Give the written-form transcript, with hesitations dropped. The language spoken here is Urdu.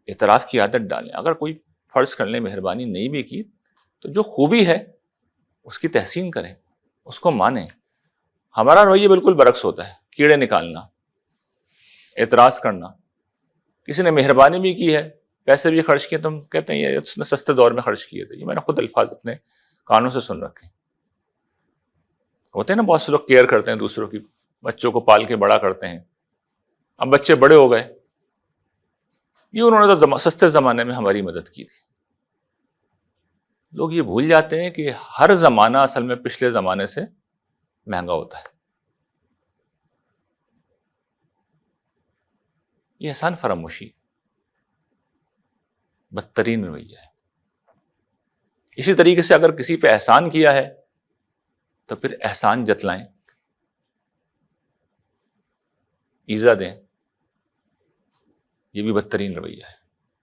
اعتراف کی عادت ڈالیں. اگر کوئی فرض کر لیں مہربانی نہیں بھی کی تو جو خوبی ہے اس کی تحسین کریں، اس کو مانیں. ہمارا رویہ بالکل برعکس ہوتا ہے، کیڑے نکالنا، اعتراض کرنا. کسی نے مہربانی بھی کی ہے، پیسے بھی خرچ کیے، تو ہم کہتے ہیں یہ اس نے سستے دور میں خرچ کیے تھے. یہ میں نے خود الفاظ اپنے کانوں سے سن رکھے. ہوتے ہیں نا بہت سے لوگ کیئر کرتے ہیں دوسروں کی، بچوں کو پال کے بڑا کرتے ہیں، اب بچے بڑے ہو گئے، یہ انہوں نے تو سستے زمانے میں ہماری مدد کی تھی. لوگ یہ بھول جاتے ہیں کہ ہر زمانہ اصل میں پچھلے زمانے سے مہنگا ہوتا ہے. یہ احسان فراموشی بدترین رویہ ہے. اسی طریقے سے اگر کسی پہ احسان کیا ہے تو پھر احسان جتلائیں، ایذا دیں، یہ بھی بدترین رویہ ہے.